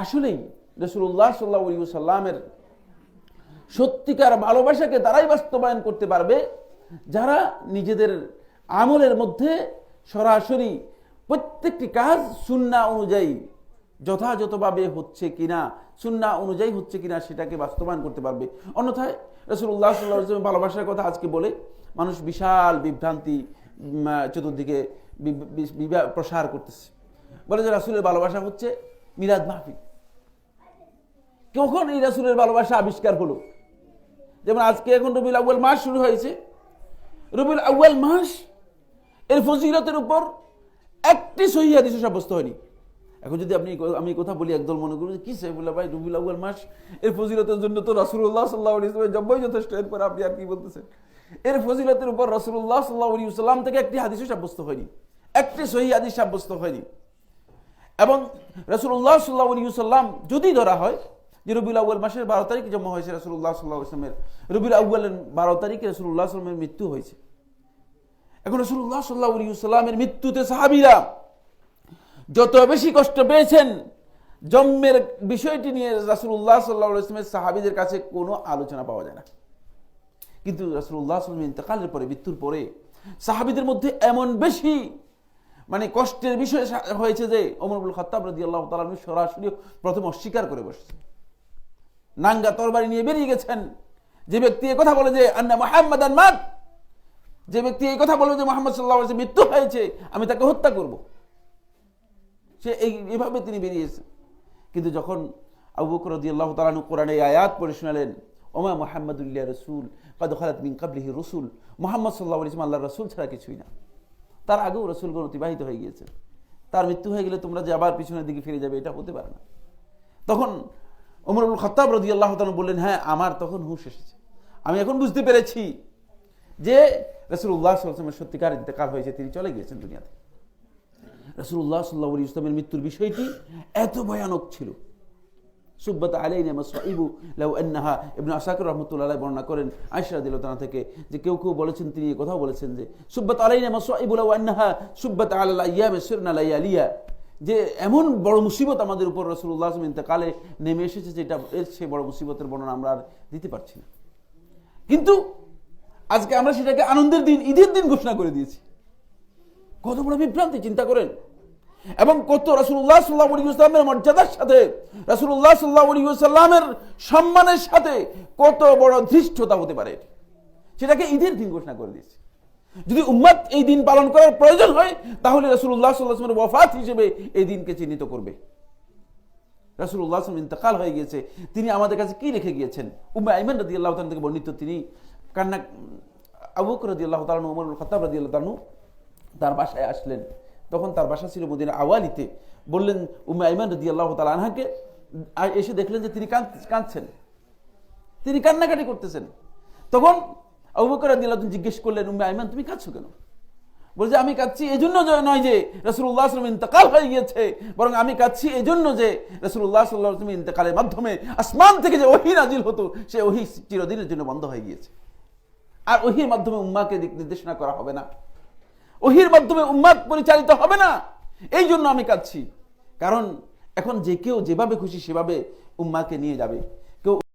আসলেই রাসূলুল্লাহ সাল্লাল্লাহু আলাইহি ওয়াসাল্লামের সত্যিকার ভালোবাসাকে তারাই বাস্তবায়ন করতে পারবে যারা নিজেদের আমলের মধ্যে সরাসরি প্রত্যেকটি কাজ সুন্নাহ অনুযায়ী যথাযথভাবে হচ্ছে কিনা, সুন্নাহ অনুযায়ী হচ্ছে কিনা সেটাকে বাস্তবায়ন করতে পারবে। অন্যথায় রাসূলুল্লাহ সাল্লাল্লাহু আলাইহি ওয়াসাল্লামের ভালোবাসার কথা আজকে বলে মানুষ বিশাল বিভ্রান্তি চতুর্দিকে প্রসার করতেছে। বলে যে রাসূলের ভালোবাসা হচ্ছে মিলাদ মাহফিল। কখন এই রাসূলের ভালোবাসা আবিষ্কার হলো? যেমন আজকে এখন রবিউল আউয়াল মাস শুরু হয়েছে। রবিউল আউয়াল মাস এর ফজিলতের উপর একটি সহিহ হাদিস সাব্যস্ত হয়নি। এখন যদি আমি কথা বলি, একদল মনে করি কি সাইফুল্লাহ ভাই, রবিউল আউয়াল মাস এর ফজিলতের জন্য তো রাসূলুল্লাহ সাল্লাল্লাহু আলাইহি ওয়াসাল্লামের জন্মই যথেষ্ট, এরপর আপনি আর কি বলতেছেন? এর ফজিলতের উপর রাসূলুল্লাহ সাল্লাল্লাহু আলাইহি ওয়াসাল্লাম থেকে একটি হাদিসও সাব্যস্ত হয়নি, একটি সহিহ হাদিস সাব্যস্ত হয়নি। এবং রাসূলুল্লাহ সাল্লাল্লাহু আলাইহি ওয়াসাল্লাম যদি ধরা হয় যে রবিউল আউয়াল মাসের 12 তারিখে জন্ম হয়েছে রাসূলুল্লাহ সাল্লাল্লাহু আলাইহি ওয়াসাল্লামের, রবিউল আউয়ালের 12 তারিখে রাসূলুল্লাহ সাল্লাল্লাহু আলাইহি ওয়াসাল্লামের মৃত্যু হয়েছে। এখন রাসূলুল্লাহ সাল্লাল্লাহু আলাইহি ওয়াসাল্লামের মৃত্যুতে সাহাবীরা যত বেশি কষ্ট পেয়েছেন, জন্মের বিষয়টি নিয়ে রাসূলুল্লাহ সাল্লাল্লাহু আলাইহি ওয়াসাল্লামের সাহাবীদের কাছে কোনো আলোচনা পাওয়া যায় না। কিন্তু রাসূলুল্লাহ সাল্লাল্লাহু আলাইহি ওয়াসাল্লামের ইন্তেকালের পরে, মৃত্যুর পরে সাহাবীদের মধ্যে এমন বেশি কষ্টের বিষয় হয়েছে যে ওমর ইবনে খাত্তাব রাদিয়াল্লাহু তাআলা আনহু সরাসরি প্রথম অস্বীকার করে বসেছেন, নাঙ্গা তরবারি নিয়ে বেরিয়ে গেছেন। যে ব্যক্তি এই কথা বলে যে আন্না মুহাম্মাদান মাত, যে ব্যক্তি এই কথা বলে যে মুহাম্মদ সাল্লাল্লাহু আলাইহি ওয়াসাল্লাম মৃত্যু হয়েছে, আমি তাকে হত্যা করব, সে এইভাবে তিনি বেরিয়েছেন। কিন্তু যখন আবু বকর রাদিয়াল্লাহু তাআলা আনহু কোরআনে আয়াত পড়ে শোনালেন, ওমা মুহাম্মাদুল ইল্লা রাসূল ক্বাদ খালাত মিন ক্বাবলিহি রাসূল, মুহাম্মদ সাল্লাল্লাহু আলাইহি ওয়াসাল্লাম আল্লাহর রাসূল ছাড়া কিছুই না, তার আগেও রাসূলগণ অতিবাহিত হয়ে গিয়েছে, তার মৃত্যু হয়ে গেলে তোমরা যে আবার পিছনের দিকে ফিরে যাবে, এটা হতে পারে না। তখন ওমর ইবনে খাত্তাব রাদিয়াল্লাহু তাআলা বললেন, হ্যাঁ আমার তখন হুঁশ এসেছে, আমি এখন বুঝতে পেরেছি যে রাসূলুল্লাহ সাল্লাল্লাহু আলাইহি ওয়াসাল্লামের সত্যিকার ইন্তেকাল হয়েছে, তিনি চলে গিয়েছেন দুনিয়া থেকে। রাসূলুল্লাহ সাল্লাল্লাহু আলাইহি ওয়াসাল্লামের মৃত্যুর বিষয়টি এত ভয়ানক ছিল। সুব্বাত আলাইনা মাসঈবু লাউ আন্নাহা, ইবনে আসাকির রাহমাতুল্লাহ আলাইহি বর্ণনা করেন আয়েশা রাদিয়াল্লাহু তাআলা থেকে যে কেউ বলেছেন, তিনি এই কথাও বলেছেন যে সুব্বাত আলাইনা মাসঈবু লাউ আন্নাহা সুব্বাত আলাল আইয়ামি সিরনা লায়ালিয়া, যে এমন বড় মুসিবত আমাদের উপর রাসূলুল্লাহ সাল্লাল্লাহু আলাইহি ওয়াসাল্লামের ইন্তেকালে নেমে এসেছে যে এটা এর চেয়ে বড় মুসিবতের বর্ণনা আমরা আর দিতে পারছি না। কিন্তু আজকে আমরা সেটাকে আনন্দের দিন, ঈদের দিন ঘোষণা করে দিয়েছি। কত বড় বিভ্রান্তি চিন্তা করেন। এবং কত রাসূলুল্লাহ সাল্লাল্লাহু আলাইহি ওয়াসাল্লামের মর্যাদার সাথে, রাসূলুল্লাহ সাল্লাল্লাহু আলাইহি ওয়াসাল্লামের সম্মানের সাথে কত বড় ধৃষ্টতা হতে পারে, সেটাকে ঈদের দিন ঘোষণা করে দিয়েছে। যদি উম্মত এই দিন পালন করার প্রয়োজন হয়, তাহলে রাসূলুল্লাহ সাল্লাল্লাহু আলাইহি ওয়াসাল্লামের ওয়াফাত হিসেবে এই দিনকে চিহ্নিত করবে। রাসূলুল্লাহ সাল্লাল্লাহু আলাইহি ওয়াসাল্লাম ইন্তেকাল হয়ে গিয়েছে, তিনি আমাদের কাছে কি রেখে গিয়েছেন? উম্মে আইমান রাদিয়াল্লাহু তাআলা থেকে বর্ণিত, তিনি কান্না, আবু বকর রাদিয়াল্লাহু তাআলা, ওমর ইবনে খাত্তাব রাদিয়াল্লাহু তাআলা তার বাসায় আসলেন। তখন তার বাসা ছিল মদিনা আওয়ালিতে। বললেন উম্মে আইমান রাদিয়াল্লাহু তাআলা আনহাকে, এসে দেখলেন যে তিনি কাঁদছেন, তিনি কান্নাকাটি করতেছেন। তখন আবু বকর রাদিয়াল্লাহু তাআলা জিজ্ঞেস করলেন, উম্মে আইমান তুমি কাঁদছো কেন? বলছে আমি কাঁদছি এজন্য নয় যে রাসূলুল্লাহ সাল্লাল্লাহু আলাইহি ওয়াসাল্লাম ইন্তেকাল হয়ে গিয়েছে, বরং আমি কাঁদছি এজন্য যে রাসূলুল্লাহ সাল্লাল্লাহু আলাইহি ওয়াসাল্লাম ইন্তেকালের মাধ্যমে আসমান থেকে যে ওহী নাজিল হতো, সে ওহী চিরদিনের জন্য বন্ধ হয়ে গিয়েছে। আর ওহীর মাধ্যমে উম্মাহকে দিক নির্দেশনা করা হবে না, ওহীর মাধ্যমে উম্মাত পরিচালিত হবে না। এই জন্য আমি কাঁদছি, কারণ এখন যে কেউ যেভাবে খুশি সেভাবে উম্মাহকে নিয়ে যাবে। কেউ